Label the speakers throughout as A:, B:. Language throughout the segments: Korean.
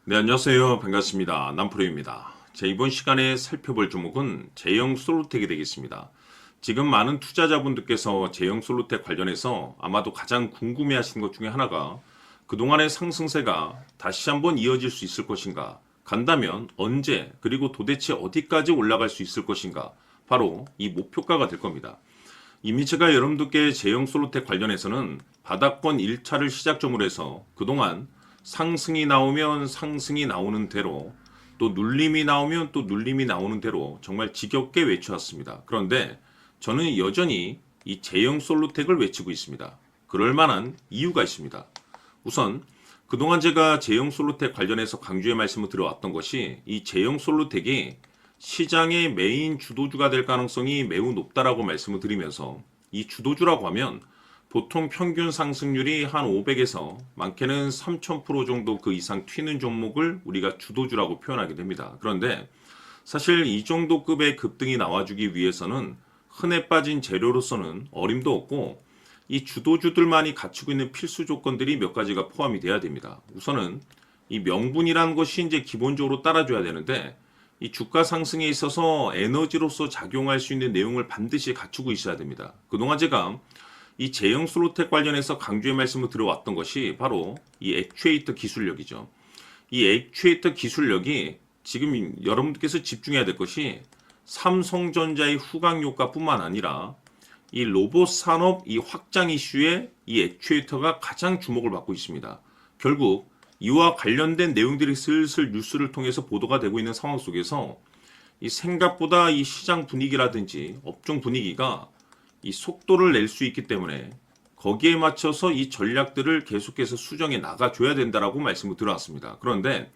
A: 네, 안녕하세요. 반갑습니다. 남프로입니다. 이번 시간에 살펴볼 종목은 제형 솔루텍이 되겠습니다. 지금 많은 투자자분들께서 제형 솔루텍 관련해서 아마도 가장 궁금해하시는 것 중에 하나가 그동안의 상승세가 다시 한번 이어질 수 있을 것인가? 간다면 언제? 그리고 도대체 어디까지 올라갈 수 있을 것인가? 바로 이 목표가가 될 겁니다. 이미 제가 여러분들께 제형 솔루텍 관련해서는 바닥권 1차를 시작점으로 해서 그동안 상승이 나오면 상승이 나오는 대로 또 눌림이 나오면 또 눌림이 나오는 대로 정말 지겹게 외쳐왔습니다. 그런데 저는 여전히 이 제형 솔루텍을 외치고 있습니다. 그럴 만한 이유가 있습니다. 우선 그동안 제가 제형 솔루텍 관련해서 강조의 말씀을 드려왔던 것이 이 제형 솔루텍이 시장의 메인 주도주가 될 가능성이 매우 높다라고 말씀을 드리면서 이 주도주라고 하면 보통 평균 상승률이 한 500에서 많게는 3000% 정도 그 이상 튀는 종목을 우리가 주도주라고 표현하게 됩니다. 그런데 사실 이 정도 급의 급등이 나와주기 위해서는 흔해 빠진 재료로서는 어림도 없고 이 주도주들만이 갖추고 있는 필수 조건들이 몇 가지가 포함이 돼야 됩니다. 우선은 이 명분이라는 것이 이제 기본적으로 따라줘야 되는데 이 주가 상승에 있어서 에너지로서 작용할 수 있는 내용을 반드시 갖추고 있어야 됩니다. 그동안 제가 이 제형 솔루텍 관련해서 강조의 말씀을 들어왔던 것이 바로 이 액추에이터 기술력이죠. 이 액추에이터 기술력이 지금 여러분들께서 집중해야 될 것이 삼성전자의 후광 효과뿐만 아니라 이 로봇 산업 이 확장 이슈에 이 액추에이터가 가장 주목을 받고 있습니다. 결국 이와 관련된 내용들이 슬슬 뉴스를 통해서 보도가 되고 있는 상황 속에서 이 생각보다 이 시장 분위기라든지 업종 분위기가 이 속도를 낼 수 있기 때문에 거기에 맞춰서 이 전략들을 계속해서 수정해 나가줘야 된다라고 말씀을 드려왔습니다. 그런데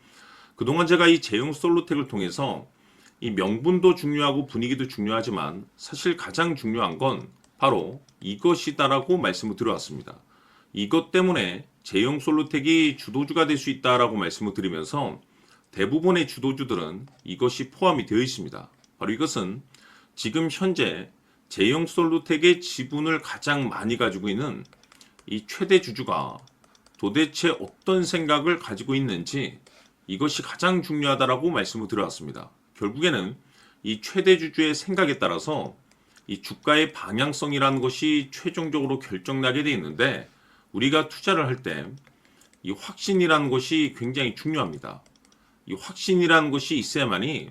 A: 그동안 제가 이 제형 솔루텍을 통해서 이 명분도 중요하고 분위기도 중요하지만 사실 가장 중요한 건 바로 이것이다라고 말씀을 드려왔습니다. 이것 때문에 제형 솔루텍이 주도주가 될 수 있다라고 말씀을 드리면서 대부분의 주도주들은 이것이 포함이 되어 있습니다. 바로 이것은 지금 현재 제형 솔루텍의 지분을 가장 많이 가지고 있는 이 최대 주주가 도대체 어떤 생각을 가지고 있는지 이것이 가장 중요하다라고 말씀을 드려왔습니다. 결국에는 이 최대 주주의 생각에 따라서 이 주가의 방향성이라는 것이 최종적으로 결정나게 되어 있는데 우리가 투자를 할 때 이 확신이라는 것이 굉장히 중요합니다. 이 확신이라는 것이 있어야만이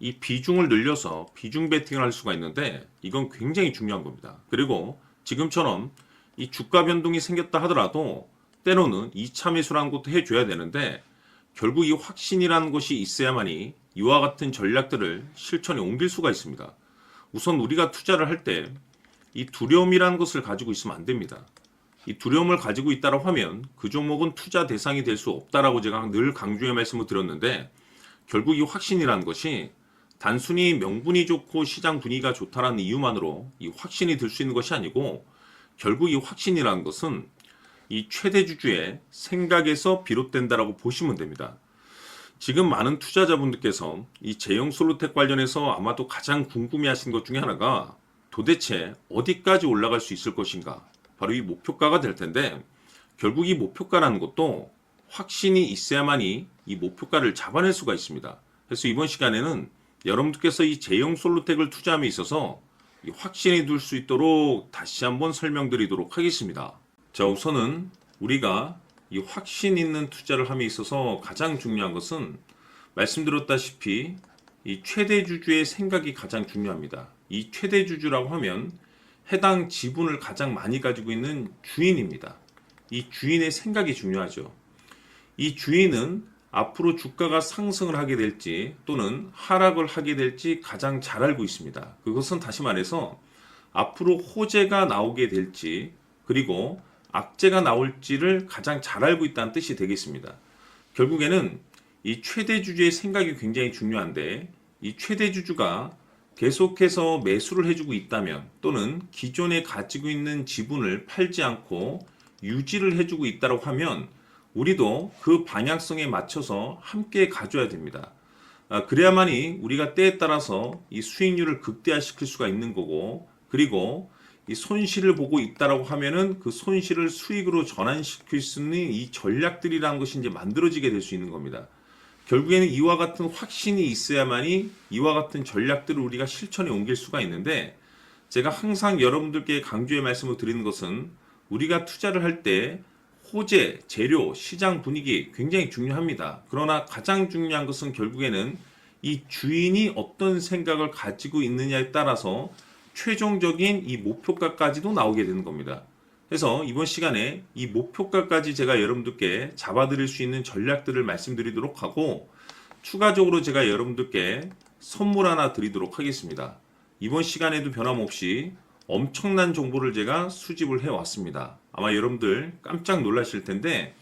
A: 이 비중을 늘려서 비중 베팅을 할 수가 있는데 이건 굉장히 중요한 겁니다. 그리고 지금처럼 이 주가 변동이 생겼다 하더라도 때로는 2차 매수라는 것도 해줘야 되는데 결국 이 확신이라는 것이 있어야만이 이와 같은 전략들을 실천에 옮길 수가 있습니다. 우선 우리가 투자를 할 때 이 두려움이라는 것을 가지고 있으면 안 됩니다. 이 두려움을 가지고 있다고 하면 그 종목은 투자 대상이 될 수 없다라고 제가 늘 강조의 말씀을 드렸는데 결국 이 확신이라는 것이 단순히 명분이 좋고 시장 분위기가 좋다라는 이유만으로 이 확신이 들 수 있는 것이 아니고 결국 이 확신이라는 것은 이 최대 주주의 생각에서 비롯된다라고 보시면 됩니다. 지금 많은 투자자분들께서 이 제형 솔루텍 관련해서 아마도 가장 궁금해하시는 것 중에 하나가 도대체 어디까지 올라갈 수 있을 것인가? 바로 이 목표가가 될 텐데 결국 이 목표가라는 것도 확신이 있어야만이 이 목표가를 잡아낼 수가 있습니다. 그래서 이번 시간에는 여러분들께서 이 제형 솔루텍을 투자함에 있어서 이 확신이 들 수 있도록 다시 한번 설명드리도록 하겠습니다. 자, 우선은 우리가 이 확신 있는 투자를 함에 있어서 가장 중요한 것은 말씀드렸다시피 이 최대 주주의 생각이 가장 중요합니다. 이 최대 주주라고 하면 해당 지분을 가장 많이 가지고 있는 주인입니다. 이 주인의 생각이 중요하죠. 이 주인은 앞으로 주가가 상승을 하게 될지 또는 하락을 하게 될지 가장 잘 알고 있습니다. 그것은 다시 말해서 앞으로 호재가 나오게 될지 그리고 악재가 나올지를 가장 잘 알고 있다는 뜻이 되겠습니다. 결국에는 이 최대 주주의 생각이 굉장히 중요한데 이 최대 주주가 계속해서 매수를 해주고 있다면 또는 기존에 가지고 있는 지분을 팔지 않고 유지를 해주고 있다고 하면 우리도 그 방향성에 맞춰서 함께 가져야 됩니다. 그래야만이 우리가 때에 따라서 이 수익률을 극대화시킬 수가 있는 거고 그리고 이 손실을 보고 있다라고 하면은 그 손실을 수익으로 전환시킬 수 있는 이 전략들이라는 것이 이제 만들어지게 될 수 있는 겁니다. 결국에는 이와 같은 확신이 있어야만이 이와 같은 전략들을 우리가 실천에 옮길 수가 있는데, 제가 항상 여러분들께 강조의 말씀을 드리는 것은 우리가 투자를 할 때 호재, 재료, 시장 분위기 굉장히 중요합니다. 그러나 가장 중요한 것은 결국에는 이 주인이 어떤 생각을 가지고 있느냐에 따라서 최종적인 이 목표가까지도 나오게 되는 겁니다. 그래서 이번 시간에 이 목표가까지 제가 여러분들께 잡아드릴 수 있는 전략들을 말씀드리도록 하고, 추가적으로 제가 여러분들께 선물 하나 드리도록 하겠습니다. 이번 시간에도 변함없이 엄청난 정보를 제가 수집을 해왔습니다. 아마 여러분들 깜짝 놀라실 텐데,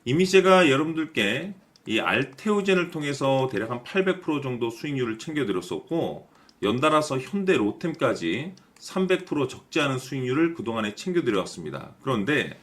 A: 이미 제가 여러분들께 이 알테오젠을 통해서 대략 한 800% 정도 수익률을 챙겨드렸었고, 연달아서 현대 로템까지 300% 적지 않은 수익률을 그동안에 챙겨드렸습니다. 그런데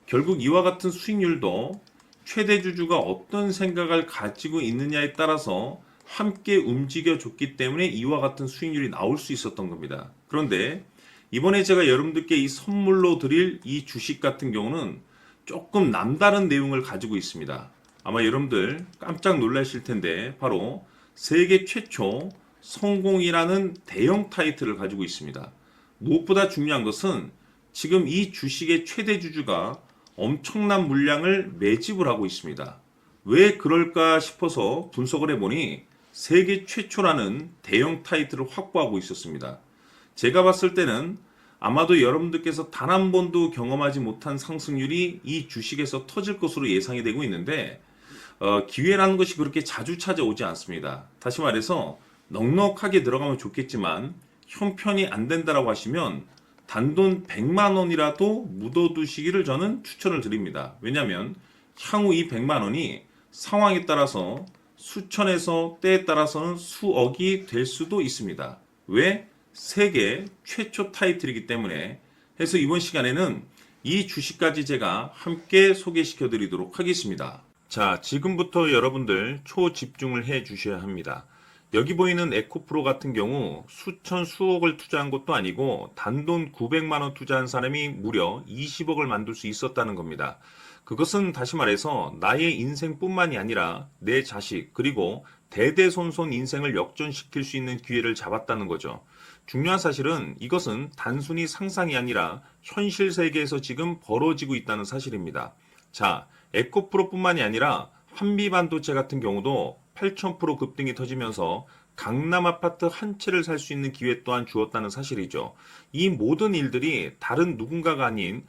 A: 결국 이와 같은 수익률도 최대 주주가 어떤 생각을 가지고 있느냐에 따라서 함께 움직여줬기 때문에 이와 같은 수익률이 나올 수 있었던 겁니다. 그런데 이번에 제가 여러분들께 이 선물로 드릴 이 주식 같은 경우는 조금 남다른 내용을 가지고 있습니다. 아마 여러분들 깜짝 놀라실 텐데, 바로 세계 최초 성공이라는 대형 타이틀을 가지고 있습니다. 무엇보다 중요한 것은 지금 이 주식의 최대 주주가 엄청난 물량을 매집을 하고 있습니다. 왜 그럴까 싶어서 분석을 해보니 세계 최초라는 대형 타이틀을 확보하고 있었습니다. 제가 봤을 때는 아마도 여러분들께서 단 한 번도 경험하지 못한 상승률이 이 주식에서 터질 것으로 예상이 되고 있는데, 기회라는 것이 그렇게 자주 찾아오지 않습니다. 다시 말해서 넉넉하게 들어가면 좋겠지만 형편이 안 된다라고 하시면 단돈 100만 원이라도 묻어두시기를 저는 추천을 드립니다. 왜냐하면 향후 이 100만 원이 상황에 따라서 수천에서 때에 따라서는 수억이 될 수도 있습니다. 왜? 세계 최초 타이틀이기 때문에. 해서 이번 시간에는 이 주식까지 제가 함께 소개시켜 드리도록 하겠습니다. 자, 지금부터 여러분들 초집중을 해 주셔야 합니다. 여기 보이는 에코프로 같은 경우 수천 수억을 투자한 것도 아니고 단돈 900만 원 투자한 사람이 무려 20억을 만들 수 있었다는 겁니다. 그것은 다시 말해서 나의 인생뿐만이 아니라 내 자식 그리고 대대손손 인생을 역전시킬 수 있는 기회를 잡았다는 거죠. 중요한 사실은 이것은 단순히 상상이 아니라 현실 세계에서 지금 벌어지고 있다는 사실입니다. 자, 에코프로뿐만이 아니라 한미반도체 같은 경우도 8,000% 급등이 터지면서 강남 아파트 한 채를 살 수 있는 기회 또한 주었다는 사실이죠. 이 모든 일들이 다른 누군가가 아닌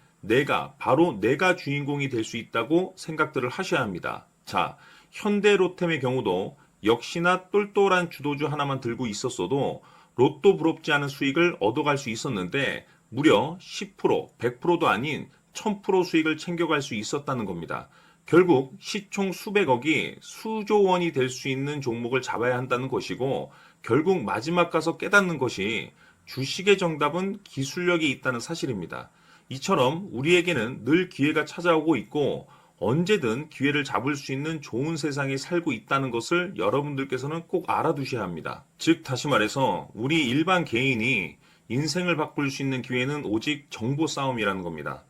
A: 바로 내가 주인공이 될 수 있다고 생각들을 하셔야 합니다. 자, 현대로템의 경우도 역시나 똘똘한 주도주 하나만 들고 있었어도 로또 부럽지 않은 수익을 얻어갈 수 있었는데 무려 10%, 100%도 아닌 1000% 수익을 챙겨갈 수 있었다는 겁니다. 결국 시총 수백억이 수조 원이 될 수 있는 종목을 잡아야 한다는 것이고, 결국 마지막 가서 깨닫는 것이 주식의 정답은 기술력이 있다는 사실입니다. 이처럼 우리에게는 늘 기회가 찾아오고 있고 언제든 기회를 잡을 수 있는 좋은 세상에 살고 있다는 것을 여러분들께서는 꼭 알아두셔야 합니다. 즉 다시 말해서 우리 일반 개인이 인생을 바꿀 수 있는 기회는 오직 정보 싸움이라는 겁니다.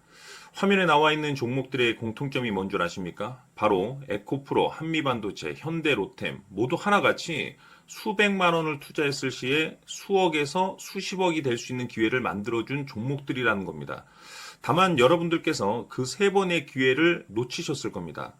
A: 화면에 나와 있는 종목들의 공통점이 뭔 줄 아십니까? 바로 에코프로, 한미반도체, 현대로템 모두 하나같이 수백만 원을 투자했을 시에 수억에서 수십억이 될 수 있는 기회를 만들어준 종목들이라는 겁니다. 다만 여러분들께서 그 세 번의 기회를 놓치셨을 겁니다.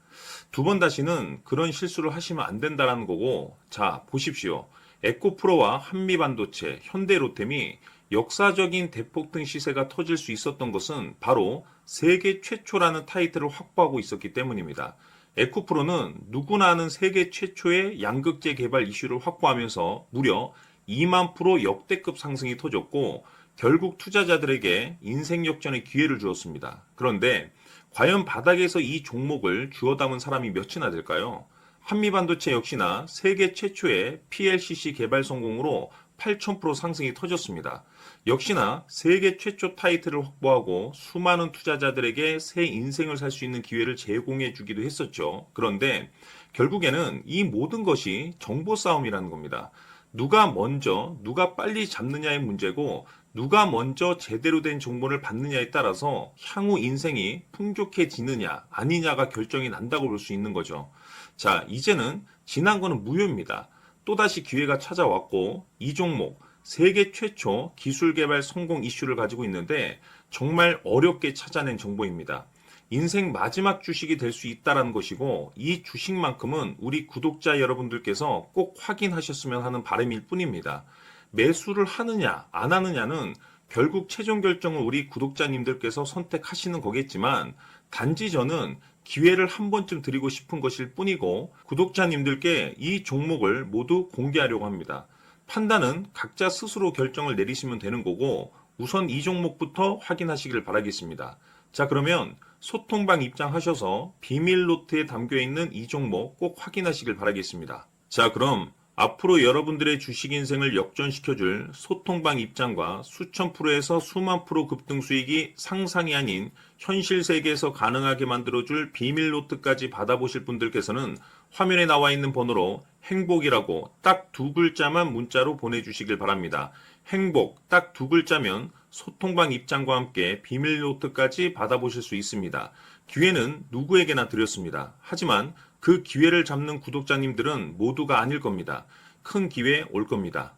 A: 두 번 다시는 그런 실수를 하시면 안 된다는 거고, 자 보십시오. 에코프로와 한미반도체, 현대로템이 역사적인 대폭등 시세가 터질 수 있었던 것은 바로 세계 최초라는 타이틀을 확보하고 있었기 때문입니다. 에코프로는 누구나 아는 세계 최초의 양극재 개발 이슈를 확보하면서 무려 2만 프로 역대급 상승이 터졌고 결국 투자자들에게 인생 역전의 기회를 주었습니다. 그런데 과연 바닥에서 이 종목을 주워 담은 사람이 몇이나 될까요? 한미반도체 역시나 세계 최초의 PLCC 개발 성공으로 8,000% 상승이 터졌습니다. 역시나 세계 최초 타이틀을 확보하고 수많은 투자자들에게 새 인생을 살 수 있는 기회를 제공해 주기도 했었죠. 그런데 결국에는 이 모든 것이 정보 싸움이라는 겁니다. 누가 먼저, 누가 빨리 잡느냐의 문제고 누가 먼저 제대로 된 정보를 받느냐에 따라서 향후 인생이 풍족해지느냐 아니냐가 결정이 난다고 볼 수 있는 거죠. 자, 이제는 지난 거는 무효입니다. 또다시 기회가 찾아왔고 이 종목 세계 최초 기술 개발 성공 이슈를 가지고 있는데 정말 어렵게 찾아낸 정보입니다. 인생 마지막 주식이 될 수 있다는 것이고 이 주식만큼은 우리 구독자 여러분들께서 꼭 확인하셨으면 하는 바람일 뿐입니다. 매수를 하느냐 안 하느냐는 결국 최종 결정을 우리 구독자님들께서 선택하시는 거겠지만 단지 저는 기회를 한 번쯤 드리고 싶은 것일 뿐이고 구독자님들께 이 종목을 모두 공개하려고 합니다. 판단은 각자 스스로 결정을 내리시면 되는 거고 우선 이 종목부터 확인하시길 바라겠습니다. 자, 그러면 소통방 입장하셔서 비밀 노트에 담겨 있는 이 종목 꼭 확인하시길 바라겠습니다. 자, 그럼 앞으로 여러분들의 주식 인생을 역전시켜줄 소통방 입장과 수천 프로에서 수만 프로 급등 수익이 상상이 아닌 현실 세계에서 가능하게 만들어줄 비밀 노트까지 받아보실 분들께서는 화면에 나와 있는 번호로 행복이라고 딱 두 글자만 문자로 보내주시길 바랍니다. 행복 딱 두 글자면 소통방 입장과 함께 비밀 노트까지 받아보실 수 있습니다. 기회는 누구에게나 드렸습니다. 하지만 그 기회를 잡는 구독자님들은 모두가 아닐 겁니다. 큰 기회 올 겁니다.